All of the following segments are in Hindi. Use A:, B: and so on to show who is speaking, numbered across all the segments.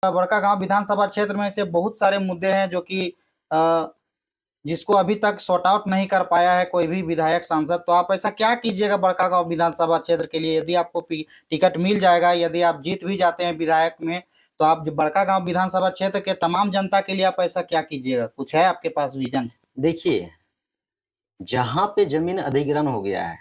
A: बड़कागांव विधानसभा क्षेत्र में से बहुत सारे मुद्दे हैं जो कि जिसको अभी तक सॉर्ट आउट नहीं कर पाया है कोई भी विधायक सांसद। तो आप ऐसा क्या कीजिएगा बड़कागांव विधानसभा क्षेत्र के लिए, यदि आपको टिकट मिल जाएगा, यदि आप जीत भी जाते हैं विधायक में, तो आप बड़कागांव विधानसभा क्षेत्र के तमाम जनता के लिए आप ऐसा क्या कीजिएगा? कुछ है आपके पास विजन?
B: देखिए, जहां पे जमीन अधिग्रहण हो गया है,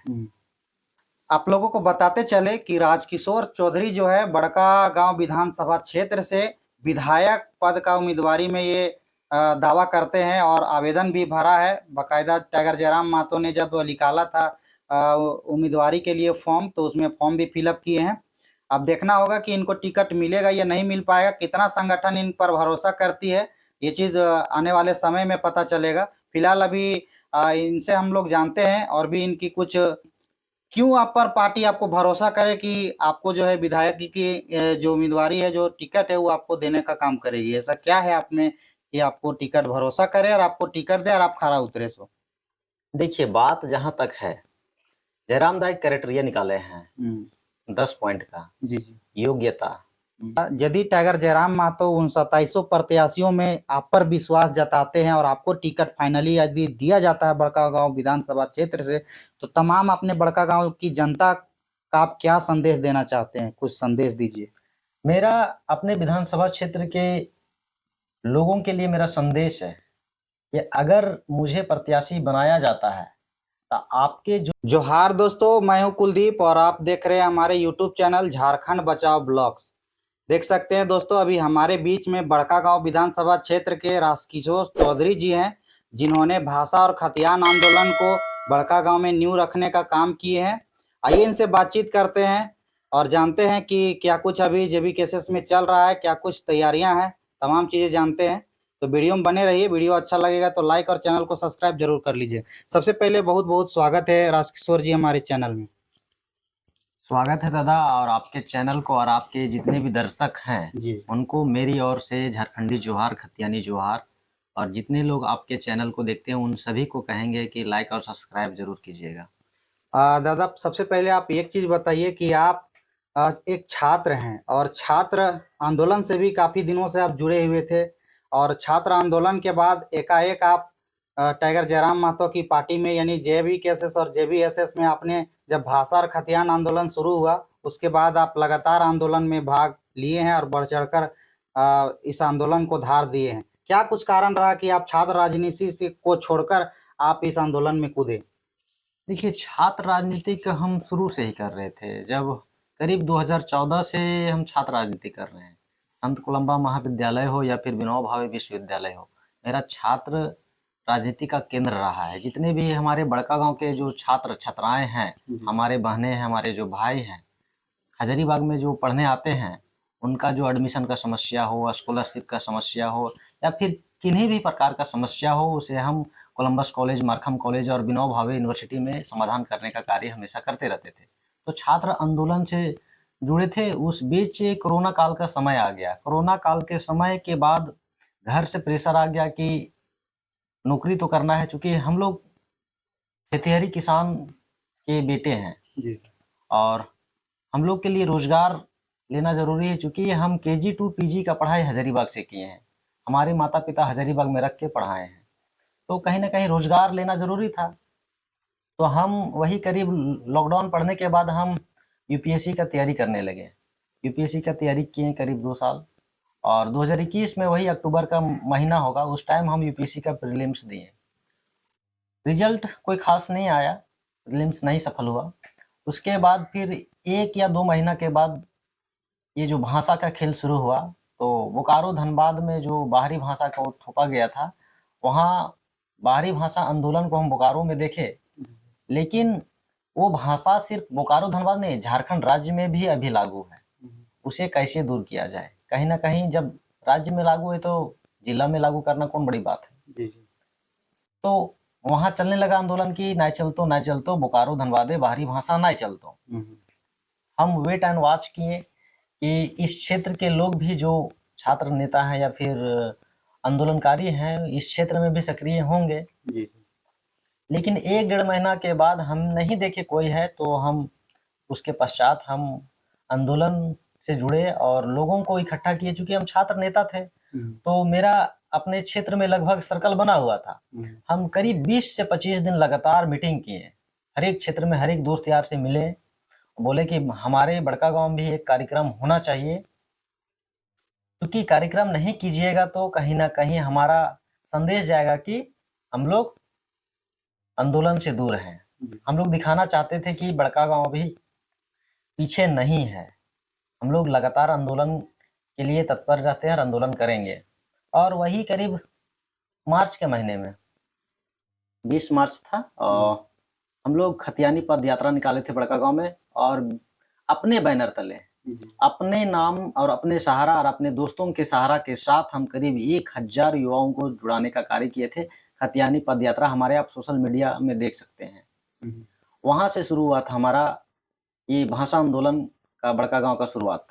A: आप लोगों को बताते चले कि राजकिशोर चौधरी जो है बड़कागांव विधानसभा क्षेत्र से विधायक पद का उम्मीदवारी में ये दावा करते हैं और आवेदन भी भरा है। बाकायदा टाइगर जयराम महतो ने जब निकाला था उम्मीदवारी के लिए फॉर्म, तो उसमें फॉर्म भी फिलअप किए हैं। अब देखना होगा कि इनको टिकट मिलेगा या नहीं मिल पाएगा, कितना संगठन इन पर भरोसा करती है, ये चीज़ आने वाले समय में पता चलेगा। फिलहाल अभी इनसे हम लोग जानते हैं और भी इनकी कुछ क्यों आप पर पार्टी आपको भरोसा करे कि आपको जो है विधायक की जो उम्मीदवारी है, जो टिकट है, वो आपको देने का काम करेगी? ऐसा क्या है आप में कि आपको टिकट भरोसा करे और आपको टिकट दे और आप खरा उतरे सो?
B: देखिए, बात जहां तक है, जयराम दाई क्राइटेरिया निकाले हैं 10 पॉइंट का।
A: जी जी।
B: योग्यता,
A: यदि टाइगर जयराम महतो उन 2700 प्रत्याशियों में आप पर विश्वास जताते हैं और आपको टिकट फाइनली यदि दिया जाता है बड़कागांव विधानसभा क्षेत्र से, तो तमाम अपने बड़कागांव की जनता का आप क्या संदेश देना चाहते हैं? कुछ संदेश दीजिए।
B: मेरा अपने विधानसभा क्षेत्र के लोगों के लिए मेरा संदेश है कि अगर मुझे प्रत्याशी बनाया जाता है तो आपके जो
A: जोहार दोस्तों, मैं हूं कुलदीप और आप देख रहे हैं हमारे यूट्यूब चैनल झारखंड बचाओ ब्लॉग्स। देख सकते हैं दोस्तों, अभी हमारे बीच में बड़कागांव विधानसभा क्षेत्र के राजकिशोर चौधरी जी हैं, जिन्होंने भाषा और खतियान आंदोलन को बड़कागांव में नींव रखने का काम किए हैं। आइए इनसे बातचीत करते हैं और जानते हैं कि क्या कुछ अभी जेबी केसेस में चल रहा है, क्या कुछ तैयारियां हैं, तमाम चीज़ें जानते हैं। तो वीडियो में बने रहिए। वीडियो अच्छा लगेगा तो लाइक और चैनल को सब्सक्राइब जरूर कर लीजिए। सबसे पहले बहुत बहुत स्वागत है राजकिशोर जी हमारे चैनल में।
B: स्वागत है दादा, और आपके चैनल को और आपके जितने भी दर्शक हैं
A: जी।
B: उनको मेरी ओर से झारखंडी जोहार, खतियानी जोहार। और जितने लोग आपके चैनल को देखते हैं उन सभी को कहेंगे कि लाइक और सब्सक्राइब जरूर कीजिएगा।
A: दादा, सबसे पहले आप एक चीज़ बताइए कि आप एक छात्र हैं और छात्र आंदोलन से भी काफ़ी दिनों से आप जुड़े हुए थे, और छात्र आंदोलन के बाद एकाएक आप टाइगर जयराम महतो की पार्टी में यानी जेबीकेएसएस और जेबीएसएस में आपने जब भाषा और खतियान आंदोलन शुरू हुआ, उसके बाद आप लगातार आंदोलन में भाग लिए हैं और बढ़ चढ़कर इस आंदोलन को धार दिए हैं। क्या कुछ कारण रहा कि आप छात्र राजनीति से को छोड़कर आप इस आंदोलन में कूदे?
B: देखिए, छात्र राजनीति का हम शुरू से ही कर रहे थे। जब करीब 2014 से हम छात्र राजनीति कर रहे हैं। संत कोलंबा महाविद्यालय हो या फिर विनोबा भावे विश्वविद्यालय हो, मेरा छात्र राजनीति का केंद्र रहा है। जितने भी हमारे बड़कागांव के जो छात्र छात्राएं हैं, हमारे बहनें हैं, हमारे जो भाई हैं, हजारीबाग में जो पढ़ने आते हैं, उनका जो एडमिशन का समस्या हो, स्कॉलरशिप का समस्या हो या फिर किन्हीं भी प्रकार का समस्या हो, उसे हम कोलंबस कॉलेज, मार्खम कॉलेज और विनोबा भावे यूनिवर्सिटी में समाधान करने का कार्य हमेशा करते रहते थे। तो छात्र आंदोलन से जुड़े थे। उस बीच कोरोना काल का समय आ गया। कोरोना काल के समय के बाद घर से प्रेशर आ गया कि नौकरी तो करना है, चूंकि हम लोग खेतिहरी किसान के बेटे हैं
A: जी।
B: और हम लोग के लिए रोजगार लेना जरूरी है, चूंकि हम KG to PG का पढ़ाई हजारीबाग से किए हैं। हमारे माता पिता हजारीबाग में रख के पढ़ाए हैं, तो कहीं ना कहीं रोजगार लेना जरूरी था। तो हम वही करीब लॉकडाउन पढ़ने के बाद हम यूपीएससी का तैयारी करने लगे। यूपीएससी का तैयारी किए करीब 2 साल, और 2021 में वही अक्टूबर का महीना होगा, उस टाइम हम यूपीएससी का प्रीलिम्स दिए। रिजल्ट कोई खास नहीं आया, प्रीलिम्स नहीं सफल हुआ। उसके बाद फिर 1 या 2 महीना के बाद ये जो भाषा का खेल शुरू हुआ, तो बोकारो धनबाद में जो बाहरी भाषा को थोपा गया था, वहाँ बाहरी भाषा आंदोलन को हम बोकारो में देखे। लेकिन वो भाषा सिर्फ बोकारो धनबाद नहीं, झारखंड राज्य में भी अभी लागू है। उसे कैसे दूर किया जाए? कहीं ना कहीं जब राज्य में लागू है तो जिला में लागू करना कौन बड़ी बात है। तो वहां चलने लगा आंदोलन की नाय चलतो बोकारो धनबादे बाहरी भाषा नाय चलतो। हम वेट एंड वॉच किए कि इस क्षेत्र के लोग भी जो छात्र नेता हैं या फिर आंदोलनकारी हैं, इस क्षेत्र में भी सक्रिय होंगे। लेकिन 1-1.5 महीना के बाद हम नहीं देखे कोई है, तो हम उसके पश्चात हम आंदोलन से जुड़े और लोगों को इकट्ठा किए। चूंकि हम छात्र नेता थे तो मेरा अपने क्षेत्र में लगभग सर्कल बना हुआ था। हम करीब 20 से 25 दिन लगातार मीटिंग किए, हर एक क्षेत्र में हर एक दोस्त यार से मिले, बोले कि हमारे बड़का गांव में भी एक कार्यक्रम होना चाहिए, क्योंकि कार्यक्रम नहीं कीजिएगा तो कहीं ना कहीं हमारा संदेश जाएगा कि हम लोग आंदोलन से दूर हैं। हम लोग दिखाना चाहते थे कि बड़का गांव भी पीछे नहीं है, हम लोग लगातार आंदोलन के लिए तत्पर रहते हैं और आंदोलन करेंगे। और वही करीब मार्च के महीने में 20 मार्च था और हम लोग खतियानी पद यात्रा निकाले थे बड़का गांव में, और अपने बैनर तले अपने नाम और अपने सहारा और अपने दोस्तों के सहारा के साथ हम करीब 1000 युवाओं को जुड़ाने का कार्य किए थे। खतियानी पद यात्रा हमारे आप सोशल मीडिया में देख सकते हैं। वहां से शुरू हुआ था हमारा ये भाषा आंदोलन का बड़का गांव का शुरुआत।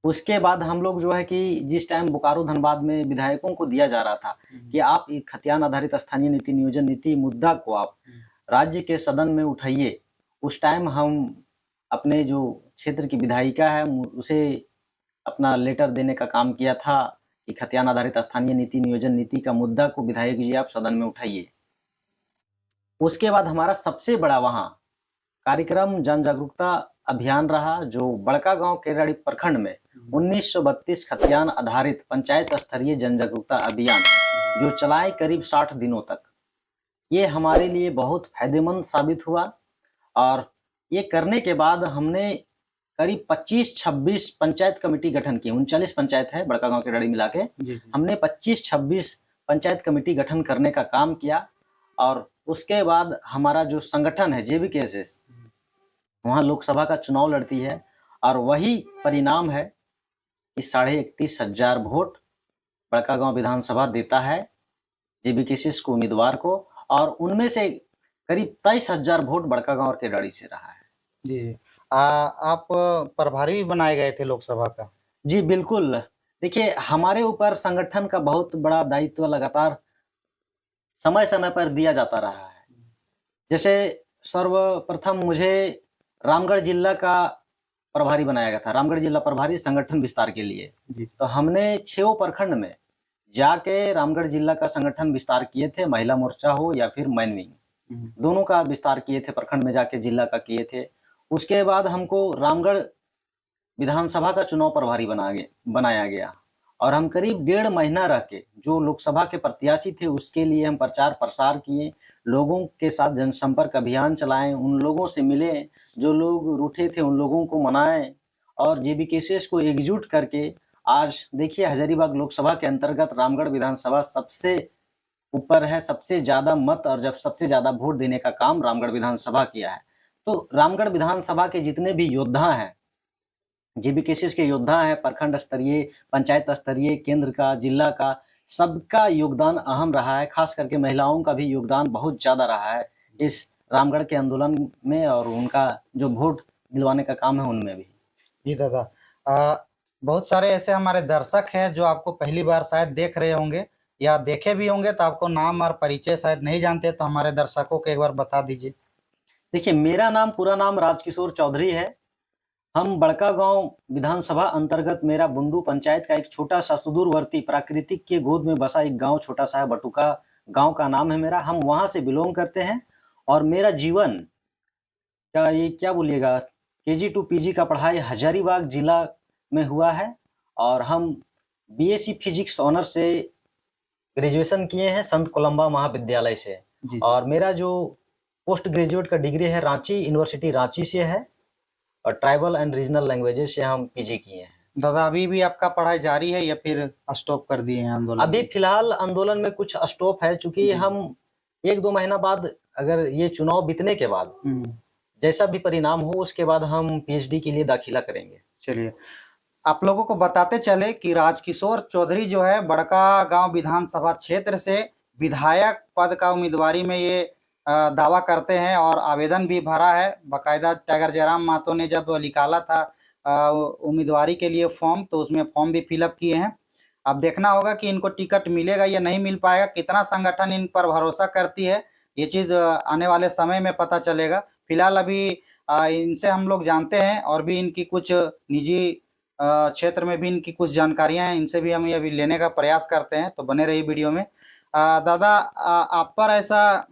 B: उसके बाद हम लोग जो है कि जिस टाइम बोकारो धनबाद में विधायकों को दिया जा रहा था कि आप एक खतियान आधारित स्थानीय नीति नियोजन नीति मुद्दा को आप राज्य के सदन में उठाइए, उस टाइम हम अपने जो क्षेत्र की विधायिका है उसे अपना लेटर देने का काम किया था कि खतियान आधारित स्थानीय नीति नियोजन नीति का मुद्दा को विधायक जी आप सदन में उठाइए। उसके बाद हमारा सबसे बड़ा वहां कार्यक्रम जन जागरूकता अभियान रहा, जो बड़का गांव केराड़ी प्रखंड में 1932 खतियान आधारित पंचायत स्तरीय जन जागरूकता अभियान जो चलाए करीब 60 दिनों तक। ये हमारे लिए बहुत फायदेमंद साबित हुआ और ये करने के बाद हमने करीब 25-26 पंचायत कमेटी गठन की। 39 पंचायत है बड़का गांव केराड़ी मिला के, हमने 25-26 पंचायत कमेटी गठन करने का काम किया। और उसके बाद हमारा जो संगठन है JBKSS वहाँ लोकसभा का चुनाव लड़ती है और वही परिणाम है कि 31,500 वोट बड़का गांव विधानसभा देता है JBKSS को उम्मीदवार को, और उनमें से करीब 23,000 वोट बड़का गांव और केराड़ी से रहा है।
A: जी आप प्रभारी भी बनाए गए थे लोकसभा का?
B: जी बिल्कुल। देखिए हमारे ऊपर संगठन का बहुत बड़ा दायित्व लगातार समय समय पर दिया जाता रहा है। जैसे सर्वप्रथम मुझे रामगढ़ जिला का प्रभारी बनाया गया था, रामगढ़ जिला प्रभारी संगठन विस्तार के लिए। तो हमने 6 प्रखंड में जाके रामगढ़ जिला का संगठन विस्तार किए थे, महिला मोर्चा हो या फिर मैन विंग, दोनों का विस्तार किए थे, प्रखंड में जाके जिला का किए थे। उसके बाद हमको रामगढ़ विधानसभा का चुनाव प्रभारी बनाया गया और हम करीब 1.5 महीना रह के जो लोकसभा के प्रत्याशी थे उसके लिए हम प्रचार प्रसार किए, लोगों के साथ जनसंपर्क अभियान चलाएं, उन लोगों से मिले जो लोग रूठे थे, उन लोगों को मनाएं और JBKSS को एकजुट करके आज देखिए हजारीबाग लोकसभा के अंतर्गत रामगढ़ विधानसभा सबसे ऊपर है, सबसे ज्यादा मत और जब सबसे ज्यादा वोट देने का काम रामगढ़ विधानसभा किया है। तो रामगढ़ विधानसभा के जितने भी योद्धा हैं, JBKSS के योद्धा हैं, प्रखंड स्तरीय, पंचायत स्तरीय, केंद्र का, जिला का, सबका योगदान अहम रहा है। खास करके महिलाओं का भी योगदान बहुत ज्यादा रहा है इस रामगढ़ के आंदोलन में और उनका जो वोट दिलवाने का काम है उनमें भी।
A: जी दादा, बहुत सारे ऐसे हमारे दर्शक हैं जो आपको पहली बार शायद देख रहे होंगे या देखे भी होंगे, तो आपको नाम और परिचय शायद नहीं जानते, तो हमारे दर्शकों को एक बार बता दीजिए।
B: देखिए मेरा नाम पूरा नाम राजकिशोर चौधरी है। हम बड़का गांव विधानसभा अंतर्गत मेरा बुंडू पंचायत का एक छोटा सा सुदूरवर्ती प्राकृतिक के गोद में बसा एक गांव छोटा सा है, बटुका गांव का नाम है मेरा। हम वहां से बिलोंग करते हैं और मेरा जीवन क्या बोलिएगा, KG to PG का पढ़ाई हजारीबाग जिला में हुआ है और हम BSc फिजिक्स ऑनर से ग्रेजुएशन किए हैं संत कोलंबा महाविद्यालय से। और मेरा जो पोस्ट ग्रेजुएट का डिग्री है रांची यूनिवर्सिटी रांची से है और ट्राइबल एंड रीजनल लैंग्वेजेस से हम PG किए हैं।
A: दादा अभी भी आपका पढ़ाई जारी है या फिर स्टॉप कर दिए हैं आंदोलन?
B: अभी फिलहाल आंदोलन में कुछ स्टॉप है, चूंकि हम 1-2 महीना बाद अगर ये चुनाव बीतने के बाद जैसा भी परिणाम हो उसके बाद हम PhD के लिए दाखिला करेंगे।
A: चलिए आप लोगों को बताते चले कि राजकिशोर चौधरी जो है बड़का गांव विधानसभा क्षेत्र से विधायक पद का उम्मीदवारी में ये दावा करते हैं और आवेदन भी भरा है। बाकायदा टाइगर जयराम महतो ने जब निकाला था उम्मीदवारी के लिए फॉर्म, तो उसमें फॉर्म भी फिलअप किए हैं। अब देखना होगा कि इनको टिकट मिलेगा या नहीं मिल पाएगा, कितना संगठन इन पर भरोसा करती है, ये चीज़ आने वाले समय में पता चलेगा। फिलहाल अभी इनसे हम लोग जानते हैं और भी इनकी कुछ निजी क्षेत्र में भी इनकी कुछ जानकारियां हैं, इनसे भी हम ये अभी लेने का प्रयास करते हैं, तो बने रहिए वीडियो में। दादा, आप पर ऐसा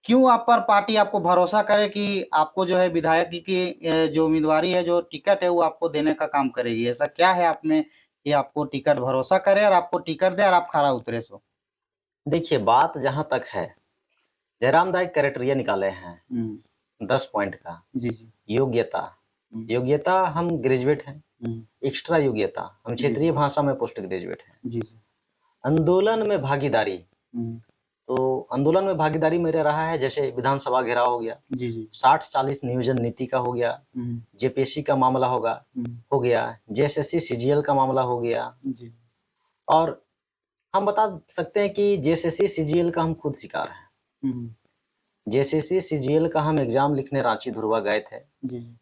A: क्यों आप पर पार्टी आपको भरोसा करे कि आपको जो है विधायक की जो उम्मीदवारी है, जो टिकट है, वो आपको देने का काम करेगी? ऐसा क्या है आप में कि आपको टिकट भरोसा करे और आपको टिकट दे और आप खरा उतरे सो?
B: देखिए, बात जहां तक है, जयराम दाई क्राइटेरिया निकाले हैं 10 पॉइंट का।
A: जी जी।
B: योग्यता, योग्यता हम ग्रेजुएट हैं। एक्स्ट्रा योग्यता हम क्षेत्रीय भाषा में पोस्ट ग्रेजुएट हैं।
A: जी जी।
B: आंदोलन में भागीदारी, तो आंदोलन में भागीदारी मेरा रहा है, जैसे विधानसभा घेराव हो गया,
A: जी जी।
B: 60-40 नियोजन नीति का हो गया, जेपीएससी का मामला हो गया, जेएसएससी सीजीएल का मामला हो गया।
A: जी।
B: और हम बता सकते हैं कि जेएसएससी सीजीएल का हम खुद शिकार हैं। जेएसएससी सीजीएल का हम एग्जाम लिखने रांची धुरवा गए थे।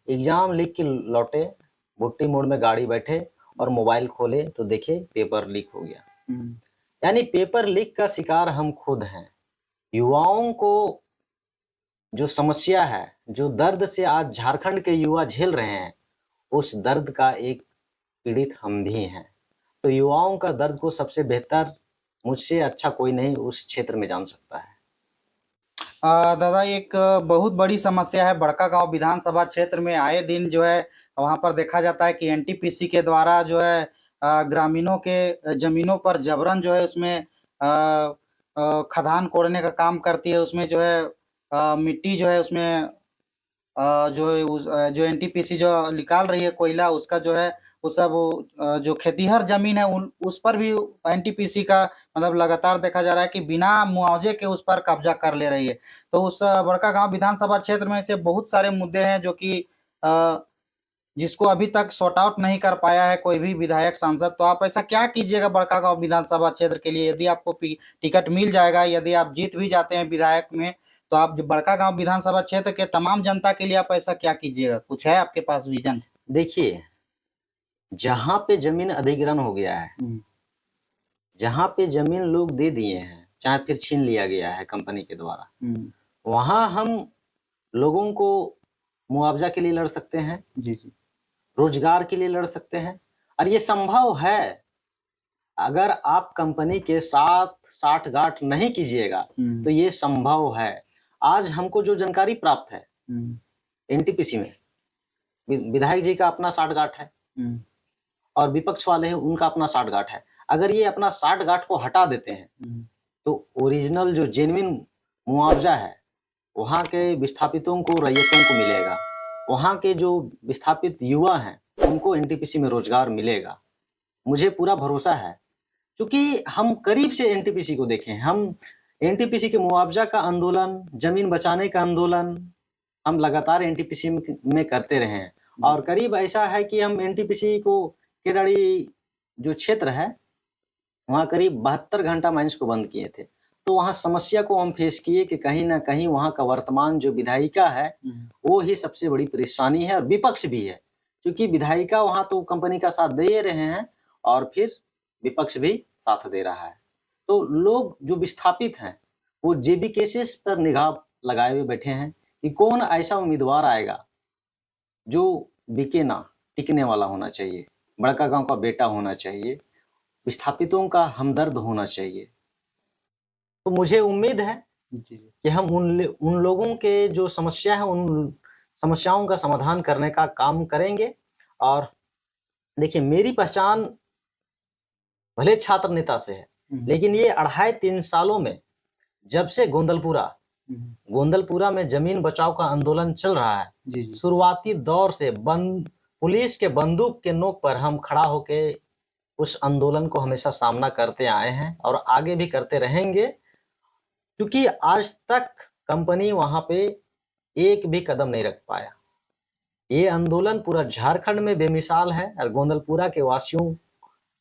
B: एग्जाम लिख के लौटे, भुट्टी मोड़ में गाड़ी बैठे और मोबाइल खोले तो देखे पेपर लीक हो गया। यानी पेपर लीक का शिकार हम खुद हैं। युवाओं को जो समस्या है, जो दर्द से आज झारखंड के युवा झेल रहे हैं, उस दर्द का एक पीड़ित हम भी हैं। तो युवाओं का दर्द को सबसे बेहतर, मुझसे अच्छा कोई नहीं उस क्षेत्र में जान सकता है।
A: दादा, एक बहुत बड़ी समस्या है बड़कागांव विधानसभा क्षेत्र में। आए दिन जो है वहां पर देखा जाता है कि एनटीपीसी के द्वारा जो है ग्रामीणों के जमीनों पर जबरन जो है उसमें खदान कोड़ने का काम करती है। उसमें जो है मिट्टी जो है उसमें जो है जो एनटीपीसी जो निकाल रही है कोयला, उसका जो है वो सब जो खेतीहर जमीन है उस पर भी एनटीपीसी का मतलब लगातार देखा जा रहा है कि बिना मुआवजे के उस पर कब्जा कर ले रही है। तो उस बड़कागांव विधानसभा क्षेत्र में ऐसे बहुत सारे मुद्दे हैं जो कि जिसको अभी तक सॉर्ट आउट नहीं कर पाया है कोई भी विधायक सांसद। तो आप ऐसा क्या कीजिएगा बड़कागांव विधानसभा क्षेत्र के लिए? यदि आपको टिकट मिल जाएगा, यदि आप जीत भी जाते हैं विधायक में, तो आप बड़कागांव विधानसभा क्षेत्र के तमाम जनता के लिए आप ऐसा क्या कीजिएगा? कुछ है आपके पास विजन?
B: देखिए, जहां पे जमीन अधिग्रहण हो गया है, जहां पे जमीन लोग दे दिए हैं, चाहे फिर छीन लिया गया है कंपनी के द्वारा, वहां हम लोगों को मुआवजा के लिए लड़ सकते हैं।
A: जी जी।
B: रोजगार के लिए लड़ सकते हैं, और ये संभव है। अगर आप कंपनी के साथ साठगांठ नहीं कीजिएगा तो ये संभव है। आज हमको जो जानकारी प्राप्त है एनटीपीसी में, विधायक जी का अपना साठगांठ है और विपक्ष वाले हैं उनका अपना साठगांठ है। अगर ये अपना साठगांठ को हटा देते हैं तो ओरिजिनल जो जेन्युइन मुआवजा है वहाँ के विस्थापितों को, रैयतों को मिलेगा। वहाँ के जो विस्थापित युवा हैं उनको एनटीपीसी में रोजगार मिलेगा, मुझे पूरा भरोसा है। क्योंकि हम करीब से एनटीपीसी को देखें, हम एनटीपीसी के मुआवजा का आंदोलन, जमीन बचाने का आंदोलन हम लगातार एनटीपीसी में करते रहे हैं। और करीब ऐसा है कि हम एनटीपीसी को केराड़ी जो क्षेत्र है वहाँ करीब 72 घंटा माइंस को बंद किए थे। तो वहाँ समस्या को हम फेस किए कि कहीं ना कहीं वहाँ का वर्तमान जो विधायिका है वो ही सबसे बड़ी परेशानी है, और विपक्ष भी है। क्योंकि विधायिका वहाँ तो कंपनी का साथ दे रहे हैं और फिर विपक्ष भी साथ दे रहा है। तो लोग जो विस्थापित हैं वो जेबी केसेस पर निगाह लगाए हुए बैठे हैं कि कौन ऐसा उम्मीदवार आएगा जो बिके ना, टिकने वाला होना चाहिए, बड़कागांव का बेटा होना चाहिए, विस्थापितों का हमदर्द होना चाहिए। तो मुझे उम्मीद है कि हम उन लोगों के जो समस्या है उन समस्याओं का समाधान करने का काम करेंगे। और देखिए, मेरी पहचान भले छात्र नेता से है, लेकिन ये 2.5-3 सालों में जब से गोंदलपुरा में जमीन बचाओ का आंदोलन चल रहा है, शुरुआती दौर से पुलिस के बंदूक के नोक पर हम खड़ा होके उस आंदोलन को हमेशा सामना करते आए हैं और आगे भी करते रहेंगे। क्योंकि आज तक कंपनी वहां पे एक भी कदम नहीं रख पाया। ये आंदोलन पूरा झारखंड में बेमिसाल है, और गोंदलपुरा के वासियों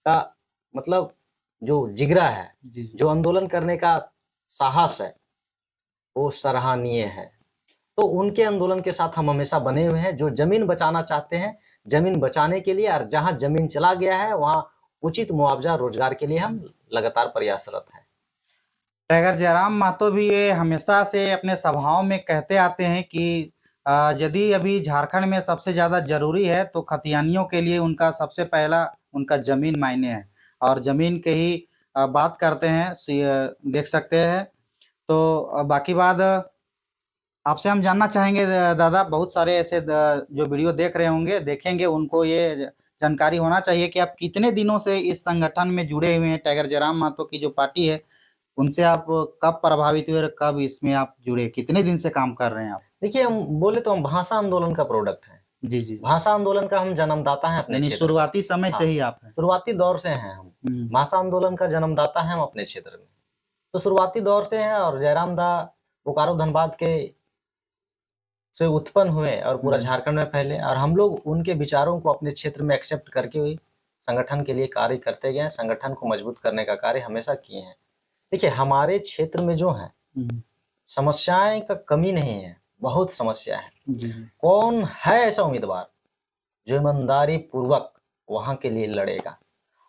B: का मतलब जो जिगरा है, जो आंदोलन करने का साहस है, वो सराहनीय है। तो उनके आंदोलन के साथ हम हमेशा बने हुए हैं। जो जमीन बचाना चाहते हैं, जमीन बचाने के लिए, और जहां जमीन चला गया है वहां उचित मुआवजा, रोजगार के लिए हम लगातार प्रयासरत हैं।
A: टाइगर जयराम महतो भी ये हमेशा से अपने सभाओं में कहते आते हैं कि यदि अभी झारखंड में सबसे ज़्यादा ज़रूरी है तो खतियानियों के लिए उनका सबसे पहला उनका ज़मीन मायने है और ज़मीन के ही बात करते हैं देख सकते हैं। तो बाकी बात आपसे हम जानना चाहेंगे दादा, बहुत सारे ऐसे जो वीडियो देख रहे होंगे देखेंगे, उनको ये जानकारी होना चाहिए कि आप कितने दिनों से इस संगठन में जुड़े हुए हैं। टाइगर जयराम महतो की जो पार्टी है उनसे आप कब प्रभावित हुए और कब इसमें आप जुड़े, कितने दिन से काम कर रहे हैं आप?
B: देखिए, हम बोले तो हम भाषा आंदोलन का प्रोडक्ट है।
A: जी जी।
B: भाषा आंदोलन का हम जन्मदाता हैं अपने
A: यानी
B: क्षेत्र में।
A: शुरुआती समय से
B: हाँ,
A: ही आप हैं।
B: शुरुआती दौर से हैं हम। भाषा आंदोलन का जन्मदाता है हम अपने क्षेत्र में, तो शुरुआती दौर से हैं। और जयराम दा बोकारो धनबाद के से उत्पन्न हुए और पूरा झारखंड में फैले, और हम लोग उनके विचारों को अपने क्षेत्र में एक्सेप्ट करके हुए संगठन के लिए कार्य करते गए। संगठन को मजबूत करने का कार्य हमेशा किए हैं। देखिए, हमारे क्षेत्र में जो है समस्याएं का कमी नहीं है, बहुत समस्या है। कौन है ऐसा उम्मीदवार जो ईमानदारी पूर्वक वहां के लिए लड़ेगा?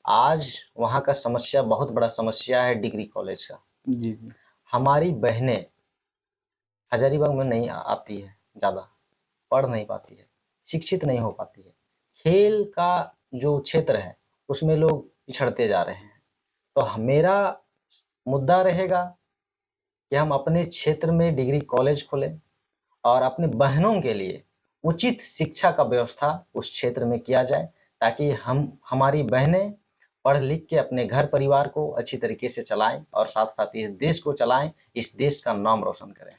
B: आज वहां का समस्या, बहुत बड़ा समस्या है डिग्री कॉलेज का।
A: जी।
B: हमारी बहनें हजारीबाग में नहीं आती है, ज़्यादा पढ़ नहीं पाती है, शिक्षित नहीं हो पाती है। खेल का जो क्षेत्र है उसमें लोग पिछड़ते जा रहे हैं। तो मेरा मुद्दा रहेगा कि हम अपने क्षेत्र में डिग्री कॉलेज खोलें और अपने बहनों के लिए उचित शिक्षा का व्यवस्था उस क्षेत्र में किया जाए, ताकि हमारी बहनें पढ़ लिख के अपने घर परिवार को अच्छी तरीके से चलाएं और साथ साथ इस देश को चलाएं, इस देश का नाम रोशन करें।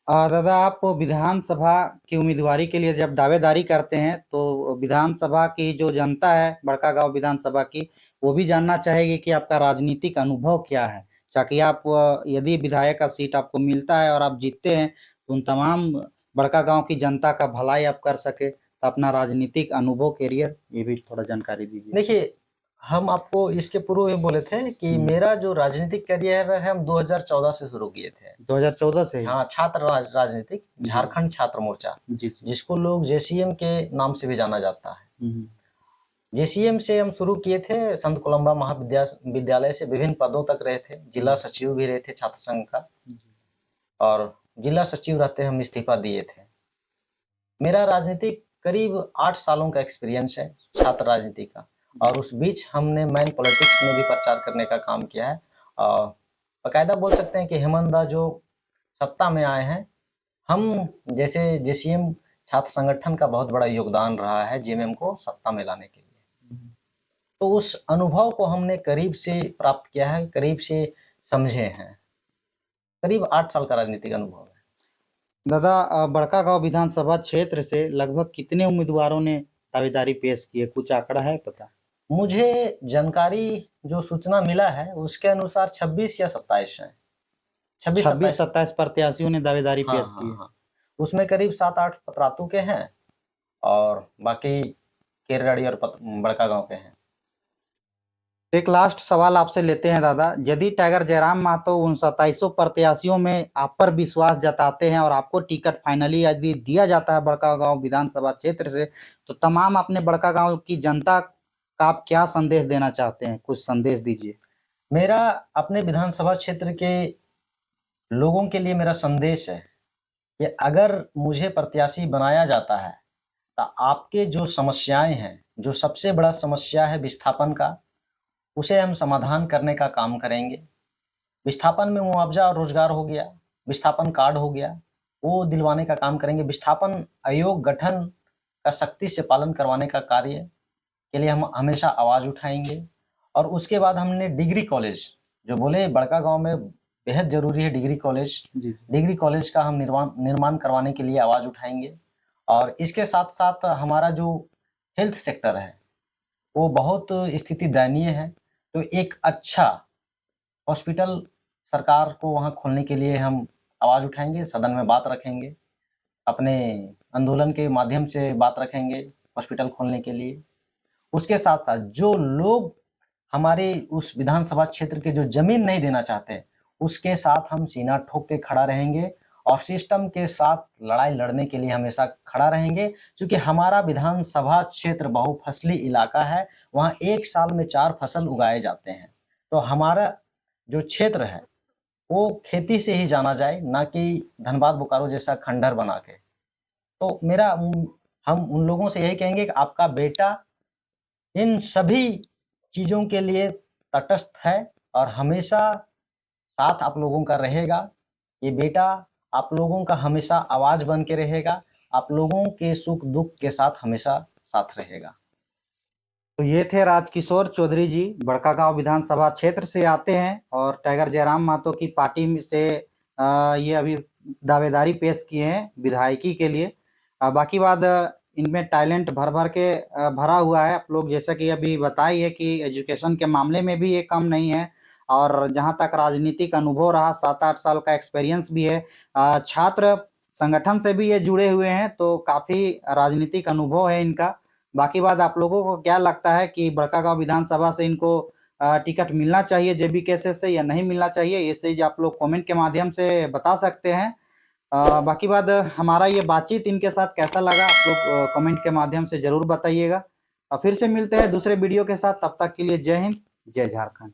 A: दादा, आप विधानसभा की उम्मीदवारी के लिए जब दावेदारी करते हैं तो विधानसभा की जो जनता है बड़कागांव विधानसभा की, वो भी जानना चाहेगी कि आपका राजनीतिक अनुभव क्या है, ताकि आप यदि विधायक का सीट आपको मिलता है और आप जीतते हैं तो उन तमाम बड़कागांव की जनता का भलाई आप कर सके। तो अपना राजनीतिक अनुभव, कैरियर, ये भी थोड़ा जानकारी दीजिए।
B: देखिए, हम आपको इसके पूर्व ही बोले थे कि मेरा जो राजनीतिक करियर है हम 2014 से शुरू किए थे।
A: 2014 से?
B: हाँ, छात्र राजनीतिक, झारखंड छात्र मोर्चा, जिसको लोग जेसीएम के नाम से भी जाना जाता है। जेसीएम से हम शुरू किए थे, संत कोलंबा महाविद्यालय से विभिन्न पदों तक रहे थे, जिला सचिव भी रहे थे छात्र संघ का, और जिला सचिव रहते हम इस्तीफा दिए थे। मेरा राजनीतिक करीब 8 सालों का एक्सपीरियंस है छात्र राजनीति का, और उस बीच हमने मैन पॉलिटिक्स में भी प्रचार करने का काम किया है। और बाकायदा बोल सकते हैं कि हेमंत दा जो सत्ता में आए हैं, हम जैसे जेसीएम छात्र संगठन का बहुत बड़ा योगदान रहा है जेएमएम को सत्ता में लाने के लिए। तो उस अनुभव को हमने करीब से प्राप्त किया है, करीब से समझे हैं। करीब 8 साल का राजनीतिक अनुभव है।
A: दादा, बड़कागांव विधानसभा क्षेत्र से लगभग कितने उम्मीदवारों ने दावेदारी पेश की है, कुछ आंकड़ा है पता?
B: मुझे जानकारी, जो सूचना मिला है उसके अनुसार 26 या 27 है।
A: 26-27 प्रत्याशियों ने दावेदारी पेश की है।
B: हाँ। उसमें करीब 7-8 पतरातू के हैं और बाकी केरड़ी और बड़कागांव के हैं।
A: एक लास्ट सवाल आपसे लेते हैं दादा, यदि टाइगर जयराम महतो उन 27 प्रत्याशियों में आप पर विश्वास जताते हैं और आपको टिकट फाइनली यदि दिया जाता है बड़कागांव विधानसभा क्षेत्र से, तो तमाम अपने बड़कागांव की जनता का आप क्या संदेश देना चाहते हैं? कुछ संदेश दीजिए।
B: मेरा अपने विधानसभा क्षेत्र के लोगों के लिए मेरा संदेश है कि अगर मुझे प्रत्याशी बनाया जाता है तो आपके जो समस्याएं हैं, जो सबसे बड़ा समस्या है विस्थापन का, उसे हम समाधान करने का काम करेंगे। विस्थापन में मुआवजा और रोजगार हो गया, विस्थापन कार्ड हो गया, वो दिलवाने का काम करेंगे। विस्थापन आयोग गठन का सख्ती से पालन करवाने का कार्य के लिए हम हमेशा आवाज उठाएंगे। और उसके बाद हमने डिग्री कॉलेज, जो बोले बड़कागांव में बेहद जरूरी है डिग्री कॉलेज, डिग्री कॉलेज का हम निर्माण करवाने के लिए आवाज उठाएंगे। और इसके साथ साथ हमारा जो हेल्थ सेक्टर है वो बहुत स्थिति दयनीय है, तो एक अच्छा हॉस्पिटल सरकार को वहाँ खोलने के लिए हम आवाज उठाएंगे, सदन में बात रखेंगे, अपने आंदोलन के माध्यम से बात रखेंगे हॉस्पिटल खोलने के लिए। उसके साथ साथ जो लोग हमारे उस विधानसभा क्षेत्र के जो जमीन नहीं देना चाहते, उसके साथ हम सीना ठोक के खड़ा रहेंगे और सिस्टम के साथ लड़ाई लड़ने के लिए हमेशा खड़ा रहेंगे। क्योंकि हमारा विधानसभा क्षेत्र बहुफसली इलाका है, वहाँ एक साल में 4 फसल उगाए जाते हैं। तो हमारा जो क्षेत्र है वो खेती से ही जाना जाए, ना कि धनबाद बोकारो जैसा खंडहर बना के। तो हम उन लोगों से यही कहेंगे कि आपका बेटा इन सभी चीज़ों के लिए तटस्थ है और हमेशा साथ आप लोगों का रहेगा। ये बेटा आप लोगों का हमेशा आवाज़ बन के रहेगा, आप लोगों के सुख दुख के साथ हमेशा साथ रहेगा।
A: तो ये थे राजकिशोर चौधरी जी, बड़कागांव विधानसभा क्षेत्र से आते हैं और टाइगर जयराम महतो की पार्टी से ये अभी दावेदारी पेश किए हैं विधायकी के लिए। बाकी बात इनमें टैलेंट भर भर के भरा हुआ है। आप लोग जैसा कि अभी बताई है कि एजुकेशन के मामले में भी ये कम नहीं है और जहाँ तक राजनीतिक अनुभव रहा 7-8 साल का एक्सपीरियंस भी है। छात्र संगठन से भी ये जुड़े हुए हैं तो काफ़ी राजनीतिक अनुभव है इनका। बाकी बात आप लोगों को क्या लगता है कि बड़कागांव विधानसभा से इनको टिकट मिलना चाहिए जेबीकेएसएस से या नहीं मिलना चाहिए? ये चीज़ आप लोग कमेंट के माध्यम से बता सकते हैं। बाकी बात हमारा ये बातचीत इनके साथ कैसा लगा आप लोग कमेंट के माध्यम से ज़रूर बताइएगा। फिर से मिलते हैं दूसरे वीडियो के साथ, तब तक के लिए जय हिंद, जय झारखंड।